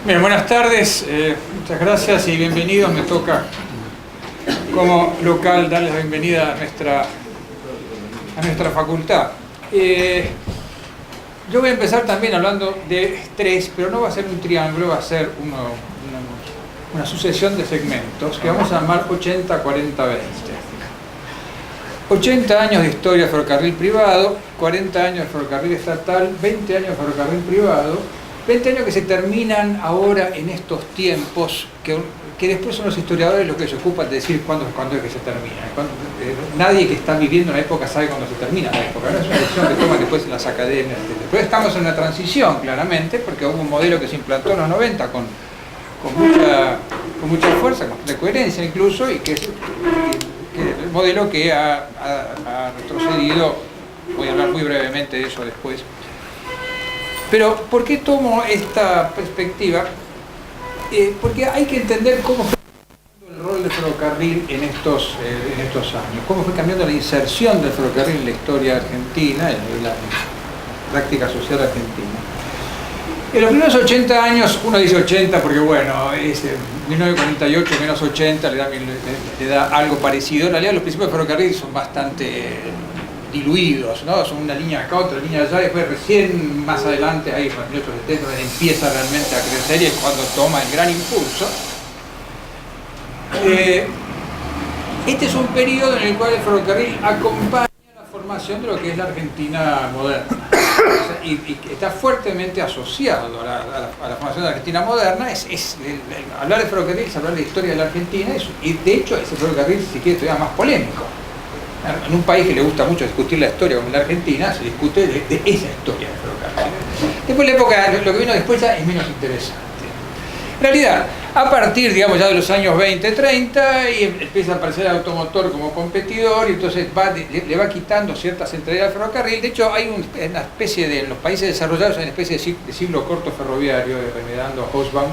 Bien, buenas tardes, muchas gracias y bienvenidos. Me toca como local darles la bienvenida a nuestra facultad. Yo voy a empezar también hablando de tres, pero no va a ser un triángulo, va a ser una sucesión de segmentos que vamos a llamar 80, 40, 20. 80 años de historia de ferrocarril privado, 40 años de ferrocarril estatal, 20 años de ferrocarril privado, 20 años que se terminan ahora en estos tiempos, que después son los historiadores los que se ocupan de decir cuándo es que se termina. Nadie que está viviendo la época sabe cuándo se termina la época, ¿no? Es una decisión que toman después en las academias. Después estamos en una transición, claramente, porque hubo un modelo que se implantó en los 90 con mucha fuerza, con mucha coherencia incluso, y que es el modelo que ha retrocedido. Voy a hablar muy brevemente de eso después. Pero, ¿por qué tomo esta perspectiva? Porque hay que entender cómo fue cambiando el rol del ferrocarril en estos años, cómo fue cambiando la inserción del ferrocarril en la historia argentina, en la práctica social argentina. En los primeros 80 años, uno dice 80 porque bueno, 1948 menos 80 le da algo parecido. En realidad los principios del ferrocarril son bastante diluidos, ¿no? Son una línea acá, otra línea allá, y después recién más adelante, ahí en 1870, donde empieza realmente a crecer y es cuando toma el gran impulso. Este es un periodo en el cual el ferrocarril acompaña la formación de lo que es la Argentina moderna, y está fuertemente asociado a la formación de la Argentina moderna. Hablar de ferrocarril es hablar de la historia de la Argentina, y de hecho ese ferrocarril, si quiere, todavía más polémico. En un país que le gusta mucho discutir la historia como en la Argentina, se discute de esa historia del ferrocarril. Después la época, lo que vino después ya es menos interesante. En realidad, a partir, digamos, ya de los años 20, 30, y empieza a aparecer el automotor como competidor, y entonces le va quitando cierta centralidad al ferrocarril. De hecho, hay una especie de, en los países desarrollados, hay una especie de siglo corto ferroviario, remedando a Hobsbawm,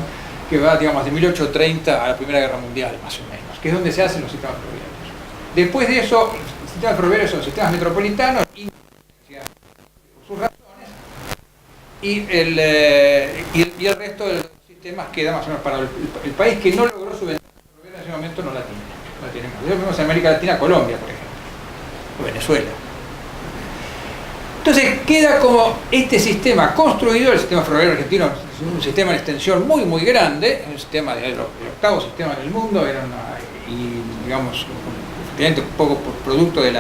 que va, digamos, de 1830 a la Primera Guerra Mundial, más o menos, que es donde se hacen los sistemas ferroviarios. Después de eso, los sistemas ferroviarios son sistemas metropolitanos y por sus razones, y el resto de los sistemas queda más o menos para el país que no logró su ventaja ferroviaria en ese momento. No la tiene más. Lo vemos en América Latina, Colombia, por ejemplo, o Venezuela. Entonces queda como este sistema construido, el sistema ferroviario argentino, un sistema en extensión muy muy grande, un sistema el octavo sistema del mundo, y digamos efectivamente un poco por producto del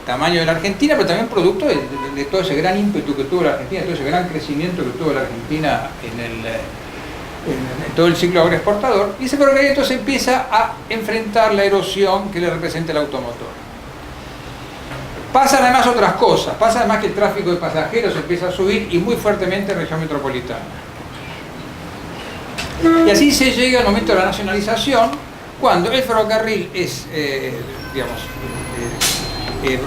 tamaño de la Argentina, pero también producto de todo ese gran ímpetu que tuvo la Argentina, todo ese gran crecimiento que tuvo la Argentina en todo el ciclo agroexportador. Y ese ferrocarril entonces empieza a enfrentar la erosión que le representa el automotor. Pasan además otras cosas, pasa además que el tráfico de pasajeros empieza a subir, y muy fuertemente en región metropolitana. Y así se llega al momento de la nacionalización, cuando el ferrocarril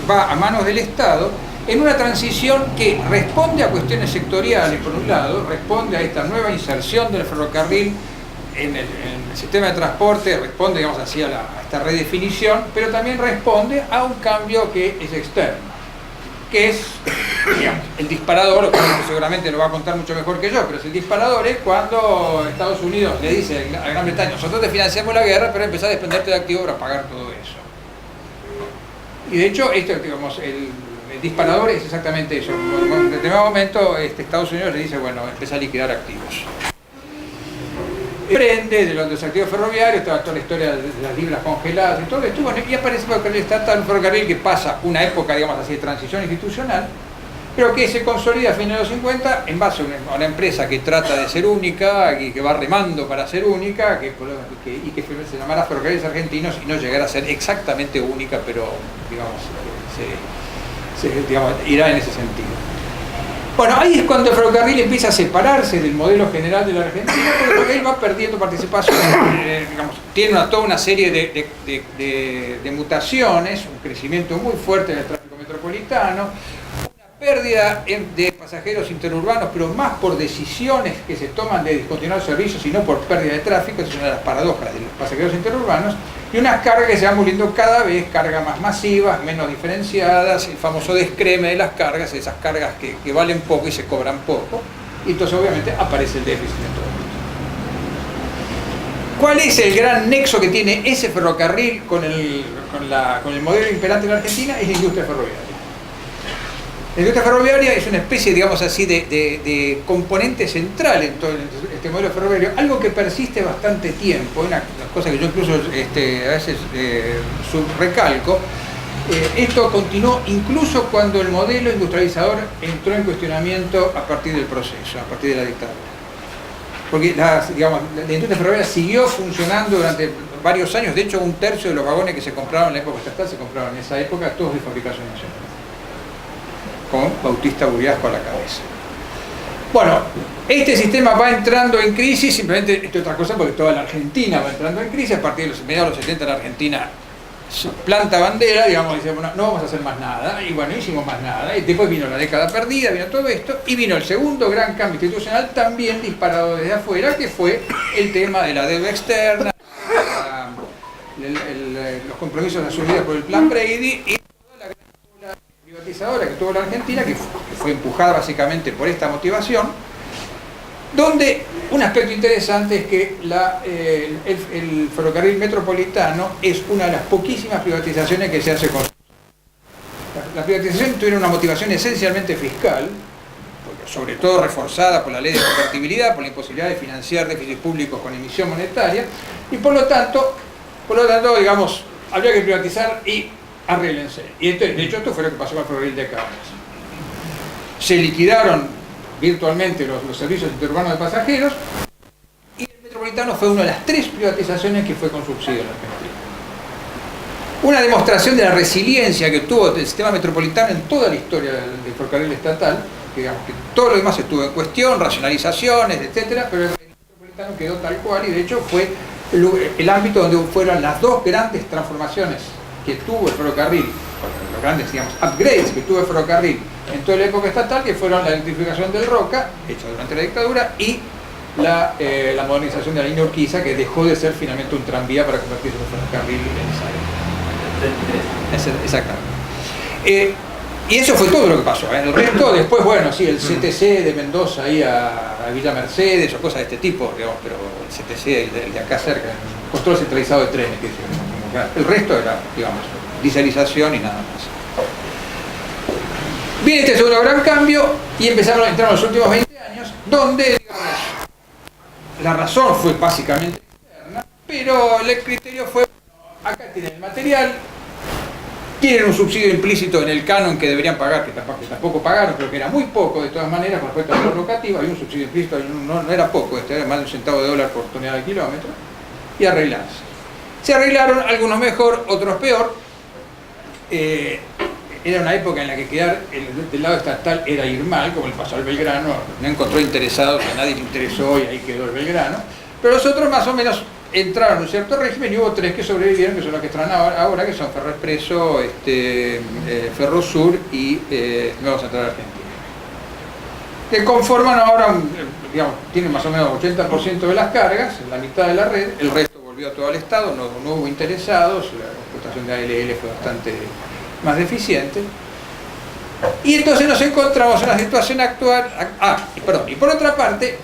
va a manos del Estado, en una transición que responde a cuestiones sectoriales, por un lado, responde a esta nueva inserción del ferrocarril en el sistema de transporte, responde, digamos así, a esta redefinición, pero también responde a un cambio que es externo, que es, digamos, el disparador. Seguramente lo va a contar mucho mejor que yo, pero es el disparador es cuando Estados Unidos le dice a Gran Bretaña: nosotros te financiamos la guerra, pero empezás a desprenderte de activos para pagar todo eso. Y de hecho, digamos, el disparador es exactamente eso. En determinado momento Estados Unidos le dice: bueno, empieza a liquidar activos. Prende de los activos ferroviarios, toda la historia de las libras congeladas y todo esto, bueno, y aparece el ferrocarril estatal, un ferrocarril que pasa una época, digamos así, de transición institucional, pero que se consolida a fines de los 50 en base a una empresa que trata de ser única, y que va remando para ser única, y que se llamará Ferrocarriles Argentinos, y no llegará a ser exactamente única, pero digamos, irá en ese sentido. Bueno, ahí es cuando el ferrocarril empieza a separarse del modelo general de la Argentina, porque el ferrocarril va perdiendo participación, tiene toda una serie de mutaciones, un crecimiento muy fuerte en el tráfico metropolitano, una pérdida de pasajeros interurbanos, pero más por decisiones que se toman de discontinuar servicios y no por pérdida de tráfico. Es una de las paradojas de los pasajeros interurbanos, y unas cargas que se van volviendo cada vez cargas más masivas, menos diferenciadas, el famoso descreme de las cargas, esas cargas que valen poco y se cobran poco, y entonces obviamente aparece el déficit en todo esto. ¿Cuál es el gran nexo que tiene ese ferrocarril con el modelo imperante en la Argentina? Es la industria ferroviaria. La industria ferroviaria es una especie, digamos así, de componente central en todo este modelo ferroviario, algo que persiste bastante tiempo, una cosa que yo incluso a veces recalco. Esto continuó incluso cuando el modelo industrializador entró en cuestionamiento a partir del proceso, a partir de la dictadura. Porque la industria ferroviaria siguió funcionando durante varios años. De hecho, un tercio de los vagones que se compraron en la época estatal se compraron en esa época, todos de fabricación nacional, con Bautista Burriasco a la cabeza. Bueno, este sistema va entrando en crisis, simplemente, esto es otra cosa porque toda la Argentina va entrando en crisis. A partir de los mediados de los 70 la Argentina planta bandera, digamos, dice, bueno, no vamos a hacer más nada, y bueno, hicimos más nada, y después vino la década perdida, vino todo esto, y vino el segundo gran cambio institucional, también disparado desde afuera, que fue el tema de la deuda externa, los compromisos asumidos por el Plan Brady, y toda la gran ola privatizadora que tuvo la Argentina, que fue empujada básicamente por esta motivación, donde un aspecto interesante es que el ferrocarril metropolitano es una de las poquísimas privatizaciones que se hace con... Las privatizaciones tuvieron una motivación esencialmente fiscal, sobre todo reforzada por la ley de convertibilidad, por la imposibilidad de financiar déficits públicos con emisión monetaria, y por lo tanto, digamos, habría que privatizar y arréglense. Y de hecho esto fue lo que pasó con el ferrocarril de Cargas. Se liquidaron virtualmente los servicios interurbanos de pasajeros, y el metropolitano fue una de las 3 privatizaciones que fue con subsidio en la Argentina. Una demostración de la resiliencia que tuvo el sistema metropolitano en toda la historia del ferrocarril estatal, que, digamos, que todo lo demás estuvo en cuestión, racionalizaciones, etcétera, pero el metropolitano quedó tal cual, y de hecho fue el ámbito donde fueron las 2 grandes transformaciones que tuvo el ferrocarril, los grandes, digamos, upgrades que tuvo el ferrocarril en toda la época estatal, que fueron la electrificación del Roca, hecha durante la dictadura, y la modernización de la línea Urquiza, que dejó de ser finalmente un tranvía para convertirse en un ferrocarril en esa época. Exactamente. Y eso fue todo lo que pasó. El resto, después, bueno, sí, el CTC de Mendoza ahí a Villa Mercedes o cosas de este tipo, digamos, pero el CTC, el de acá cerca, control centralizado de trenes, que el resto era, digamos, dieselización y nada más. Viene este segundo gran cambio y entramos los últimos 20 años, donde, digamos, la razón fue básicamente externa, pero el criterio fue, acá tienen el material, tienen un subsidio implícito en el canon que deberían pagar, que tampoco pagaron, pero que era muy poco de todas maneras con respecto a lo locativo, había un subsidio implícito, no era poco, era más de $1 por tonelada de kilómetro, y arreglarse. Se arreglaron, algunos mejor, otros peor. Era una época en la que quedar del lado estatal era ir mal, como le pasó al Belgrano, no encontró interesados, a nadie le interesó y ahí quedó el Belgrano, pero los otros más o menos entraron en un cierto régimen y hubo 3 que sobrevivieron, que son los que están ahora, que son Ferroexpreso, Ferrosur y Nueva Central Argentina, que conforman ahora, digamos, tienen más o menos 80% de las cargas, la mitad de la red, el resto volvió todo al Estado, no hubo interesados, la explotación de ALL fue bastante más deficiente, y entonces nos encontramos en la situación actual. Y por otra parte,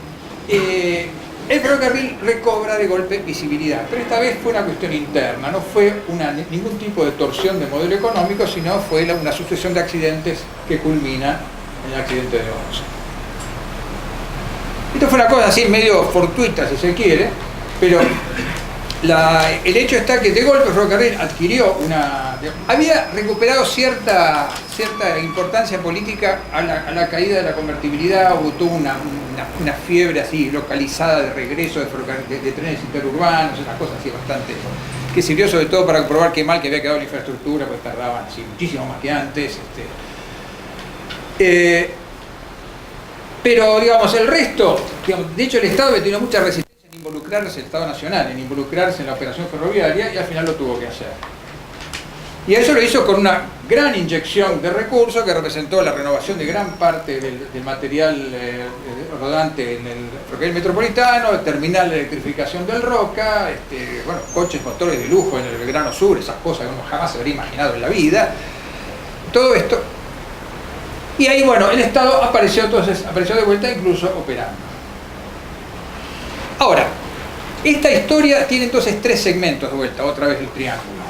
el ferrocarril recobra de golpe visibilidad, pero esta vez fue una cuestión interna, no fue ningún tipo de torsión de modelo económico, sino fue una sucesión de accidentes que culmina en el accidente de Once. Esto fue una cosa así medio fortuita, si se quiere, pero el hecho está que de golpe el ferrocarril adquirió había recuperado cierta importancia política a la caída de la convertibilidad, hubo toda una fiebre así localizada de regreso de trenes interurbanos, unas cosas así bastante, que sirvió sobre todo para comprobar qué mal que había quedado la infraestructura, porque tardaban así muchísimo más que antes. Pero digamos, el resto, de hecho el Estado había tenido mucha resistencia en involucrarse, el Estado Nacional, en involucrarse en la operación ferroviaria, y al final lo tuvo que hacer. Y eso lo hizo con una gran inyección de recursos que representó la renovación de gran parte del material rodante en el ferrocarril metropolitano, terminal de electrificación del Roca, coches, motores de lujo en el Belgrano Sur, esas cosas que uno jamás se habría imaginado en la vida. Todo esto. Y ahí, bueno, el Estado apareció de vuelta, incluso operando. Ahora, Esta historia tiene entonces tres segmentos de vuelta, otra vez el triángulo.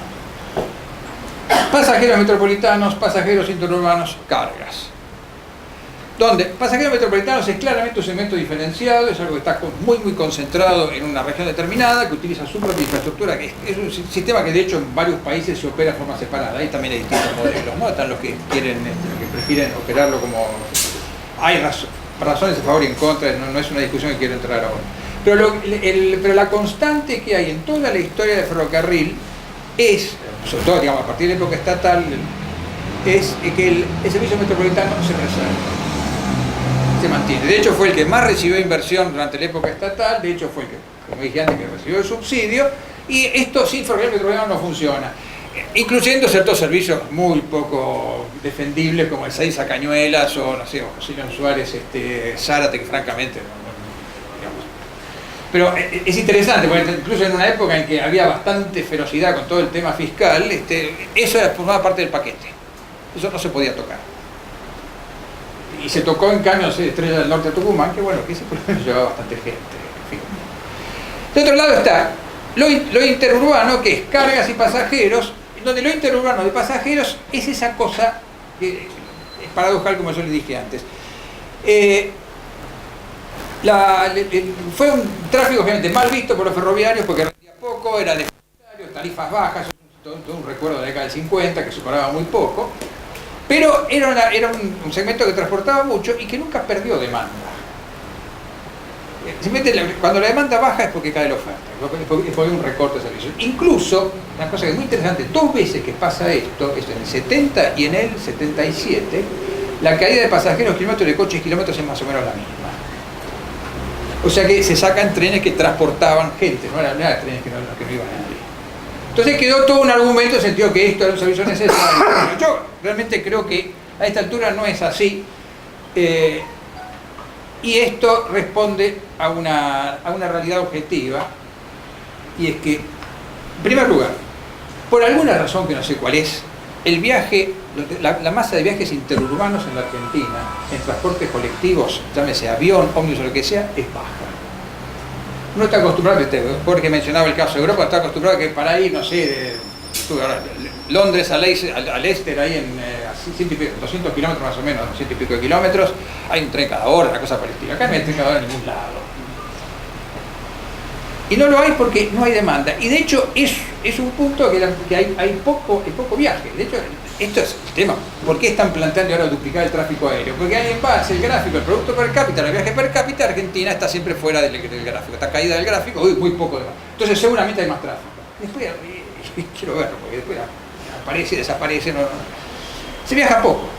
Pasajeros metropolitanos, pasajeros interurbanos, cargas. Donde pasajeros metropolitanos es claramente un segmento diferenciado, es algo que está muy concentrado en una región determinada, que utiliza su propia infraestructura, que es un sistema que de hecho en varios países se opera de forma separada. Ahí también hay distintos modelos, ¿no? Están los que quieren, los que prefieren operarlo como... Hay razones a favor y en contra, no es una discusión que quiero entrar ahora. Pero la constante que hay en toda la historia del ferrocarril es, sobre todo digamos, a partir de la época estatal, es que el servicio metropolitano se preserva, se mantiene. De hecho fue el que más recibió inversión durante la época estatal, de hecho fue el que, como dije antes, que recibió el subsidio, y esto sin ferrocarril metropolitano no funciona, incluyendo ciertos servicios muy poco defendibles como el Seiza Cañuelas o no sé, o Silvio Suárez, Zárate, que francamente digamos. Pero es interesante, porque incluso en una época en que había bastante ferocidad con todo el tema fiscal, eso formaba parte del paquete, eso no se podía tocar. Y se tocó en cambio Estrella del Norte a Tucumán, que bueno, que ese por ejemplo llevaba bastante gente, en fin. De otro lado está lo interurbano, que es cargas y pasajeros, donde lo interurbano de pasajeros es esa cosa que es paradojal, como yo le dije antes. Fue un tráfico obviamente mal visto por los ferroviarios porque rendía poco, era deficitario, tarifas bajas, todo un recuerdo de la década del 50 que se cobraba muy poco, pero era un segmento que transportaba mucho y que nunca perdió demanda. Simplemente cuando la demanda baja es porque cae la oferta, es porque hay un recorte de servicios. Incluso, una cosa que es muy interesante, dos veces que pasa esto en el 70 y en el 77, la caída de pasajeros, kilómetros, de coches, kilómetros es más o menos la misma. O sea que se sacan trenes que transportaban gente, no eran trenes que no iban a nadie. Entonces quedó todo un argumento en el sentido que esto era un servicio necesario. Yo realmente creo que a esta altura no es así. Y esto responde a una realidad objetiva, y es que, en primer lugar, por alguna razón que no sé cuál es, el viaje, la masa de viajes interurbanos en la Argentina, en transportes colectivos, llámese avión, ómnibus o lo que sea, es baja. Uno está acostumbrado, Jorge mencionaba el caso de Europa, está acostumbrado a que para ir, no sé, Londres a Leicester, ahí en 200 kilómetros más o menos, 100 y pico de kilómetros, hay un tren cada hora, una cosa parecida. Acá no hay tren cada hora en ningún lado. Y no lo hay porque no hay demanda. Y de hecho es un punto que hay poco viaje. De hecho, esto es el tema. ¿Por qué están planteando ahora duplicar el tráfico aéreo? Porque hay en base el gráfico, el producto per cápita, el viaje per cápita, Argentina está siempre fuera del gráfico. Está caída del gráfico, muy poco demanda. Entonces seguramente hay más tráfico. Después, quiero verlo, porque después aparece y desaparece. Se viaja poco.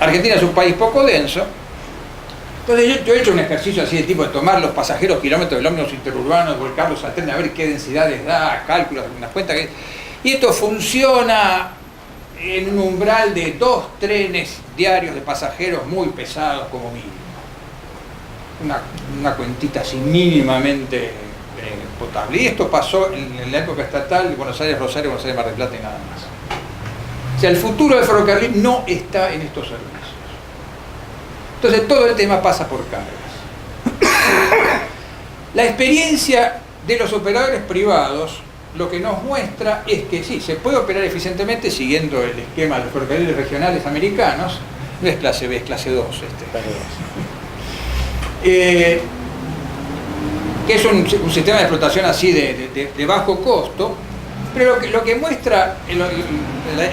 Argentina es un país poco denso. Entonces yo he hecho un ejercicio así de tipo de tomar los pasajeros kilómetros del ómnibus interurbano, volcarlos al tren, a ver qué densidades da, cálculos, unas cuentas que... Y esto funciona en un umbral de 2 trenes diarios de pasajeros muy pesados como mínimo. Una cuentita así mínimamente potable. Y esto pasó en la época estatal de Buenos Aires, Rosario, Buenos Aires, Mar del Plata y nada más. O sea, el futuro del ferrocarril no está en estos servicios. Entonces todo el tema pasa por cargas. La experiencia de los operadores privados lo que nos muestra es que sí, se puede operar eficientemente siguiendo el esquema de los ferrocarriles regionales americanos. No es clase B, es clase 2 que es un sistema de explotación así de bajo costo, pero lo que muestra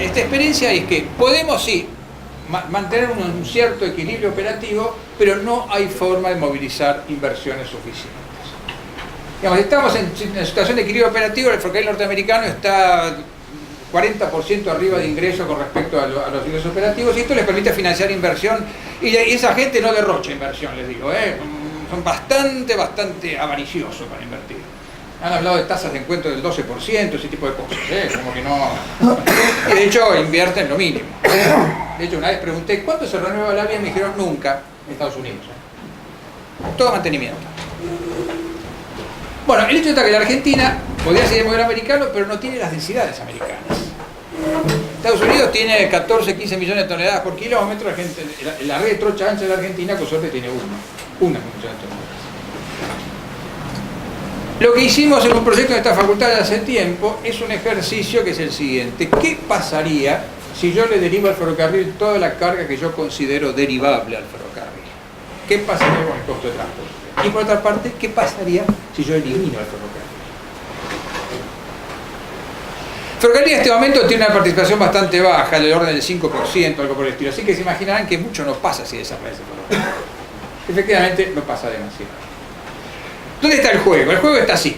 esta experiencia es que podemos sí mantener un cierto equilibrio operativo, pero no hay forma de movilizar inversiones suficientes. Digamos, estamos en una situación de equilibrio operativo, el ferrocarril norteamericano está 40% arriba de ingresos con respecto a los ingresos operativos, y esto les permite financiar inversión, y esa gente no derrocha inversión, les digo, son bastante avariciosos para invertir. Han hablado de tasas de encuentro del 12%, ese tipo de cosas, como que no... Y de hecho invierten lo mínimo. De hecho, una vez pregunté, ¿cuánto se renueva la vía? Me dijeron, nunca, en Estados Unidos. Todo mantenimiento. Bueno, el hecho está que la Argentina podría ser el modelo americano, pero no tiene las densidades americanas. Estados Unidos tiene 14, 15 millones de toneladas por kilómetro, la red de trocha ancha de la Argentina, con suerte, tiene una millones de toneladas. Lo que hicimos en un proyecto de esta facultad de hace tiempo es un ejercicio que es el siguiente. ¿Qué pasaría si yo le derivo al ferrocarril toda la carga que yo considero derivable al ferrocarril? ¿Qué pasaría con el costo de transporte? Y por otra parte, ¿qué pasaría si yo elimino al ferrocarril? El ferrocarril en este momento tiene una participación bastante baja, del orden del 5%, algo por el estilo. Así que se imaginarán que mucho no pasa si desaparece el ferrocarril. Efectivamente, no pasa demasiado. ¿Dónde está el juego? El juego está así.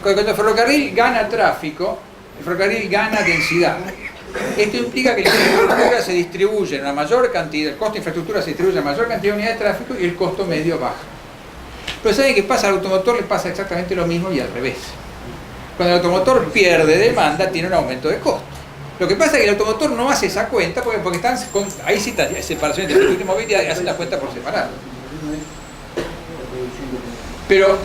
Cuando el ferrocarril gana tráfico, el ferrocarril gana densidad. Esto implica que la infraestructura se distribuye en una mayor cantidad, el costo de infraestructura se distribuye en una mayor cantidad de unidades de tráfico y el costo medio baja. Pero ¿saben qué pasa? Al automotor le pasa exactamente lo mismo y al revés. Cuando el automotor pierde demanda, tiene un aumento de costo. Lo que pasa es que el automotor no hace esa cuenta porque están ahí sí está separación de infraestructura y movilidad y hacen la cuenta por separado. Pero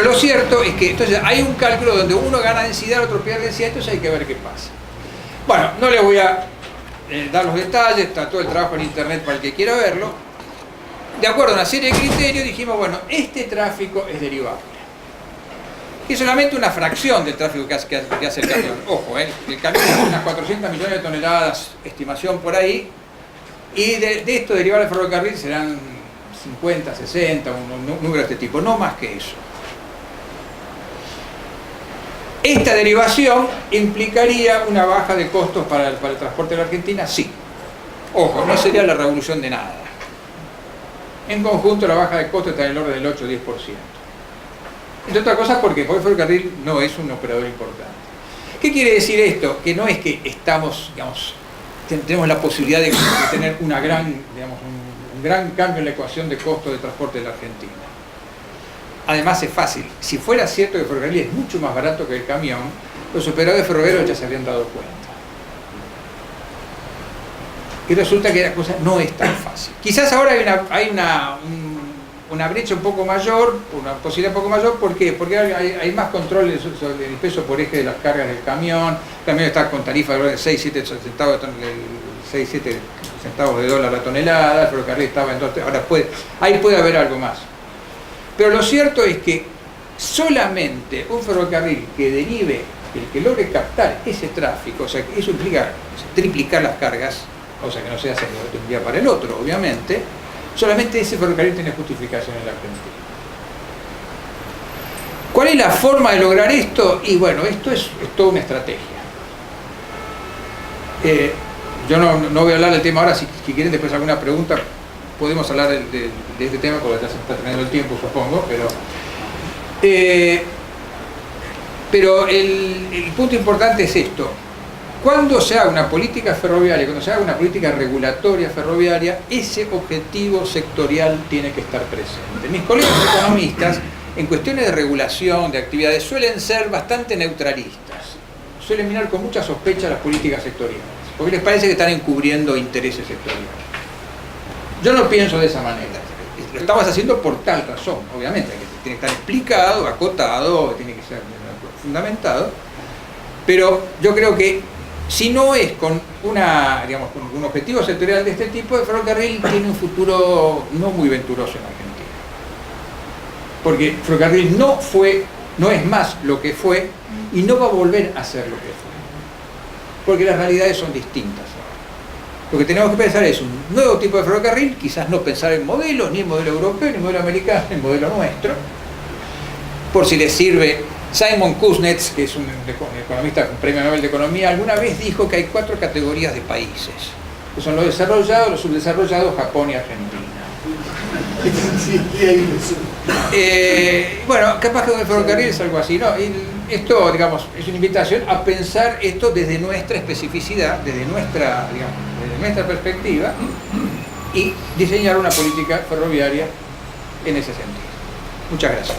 lo cierto es que entonces hay un cálculo donde uno gana densidad, el otro pierde densidad, entonces hay que ver qué pasa. Bueno, no les voy a dar los detalles, está todo el trabajo en internet para el que quiera verlo. De acuerdo a una serie de criterios dijimos, bueno, este tráfico es derivable. Y solamente una fracción del tráfico que hace el camión. Ojo, el camión hace unas 400 millones de toneladas, estimación por ahí, y de esto derivado del ferrocarril serán 50, 60, un número de este tipo, no más que eso. ¿Esta derivación implicaría una baja de costos para el transporte de la Argentina? Sí. Ojo, no sería la revolución de nada. En conjunto la baja de costos está en el orden del 8 o 10%. Entre otras cosas porque el ferrocarril no es un operador importante. ¿Qué quiere decir esto? Que no es que estamos, digamos, tenemos la posibilidad de tener un gran cambio en la ecuación de costo de transporte de la Argentina. Además es fácil. Si fuera cierto que el ferrocarril es mucho más barato que el camión, los operadores ferroviarios ya se habrían dado cuenta. Y resulta que la cosa no es tan fácil. Quizás ahora hay una brecha un poco mayor, una posibilidad un poco mayor. ¿Por qué? Porque hay más control sobre el peso por eje de las cargas del camión. El camión está con tarifa de 6-7 centavos de dólar la tonelada, el ferrocarril estaba en 2, ahora ahí puede haber algo más. Pero lo cierto es que solamente un ferrocarril que derive, el que logre captar ese tráfico, o sea, que eso implica triplicar las cargas, cosa que no se hace de un día para el otro, obviamente, solamente ese ferrocarril tiene justificación en la Argentina. ¿Cuál es la forma de lograr esto? Y bueno, esto es toda una estrategia. Yo no voy a hablar del tema ahora, si quieren después alguna pregunta, podemos hablar de este tema porque ya se está terminando el tiempo, supongo, pero el punto importante es esto. Cuando se haga una política ferroviaria, cuando se haga una política regulatoria ferroviaria, ese objetivo sectorial tiene que estar presente. Mis colegas economistas, en cuestiones de regulación, de actividades, suelen ser bastante neutralistas. Suelen mirar con mucha sospecha las políticas sectoriales, porque les parece que están encubriendo intereses sectoriales. Yo no pienso de esa manera. Lo estamos haciendo por tal razón, obviamente, que tiene que estar explicado, acotado, tiene que ser fundamentado, pero yo creo que si no es con con un objetivo sectorial de este tipo, el ferrocarril tiene un futuro no muy venturoso en Argentina. Porque el ferrocarril no es más lo que fue y no va a volver a ser lo que fue. Porque las realidades son distintas. Lo que tenemos que pensar es un nuevo tipo de ferrocarril, quizás no pensar en modelos, ni en modelo europeo, ni en modelo americano, ni en modelo nuestro. Por si les sirve, Simon Kuznets, que es un economista con premio Nobel de Economía, alguna vez dijo que hay 4 categorías de países, que son los desarrollados, los subdesarrollados, Japón y Argentina. Bueno, capaz que con el ferrocarril es algo así, ¿no? Esto, digamos, es una invitación a pensar esto desde nuestra especificidad, desde nuestra perspectiva, y diseñar una política ferroviaria en ese sentido. Muchas gracias.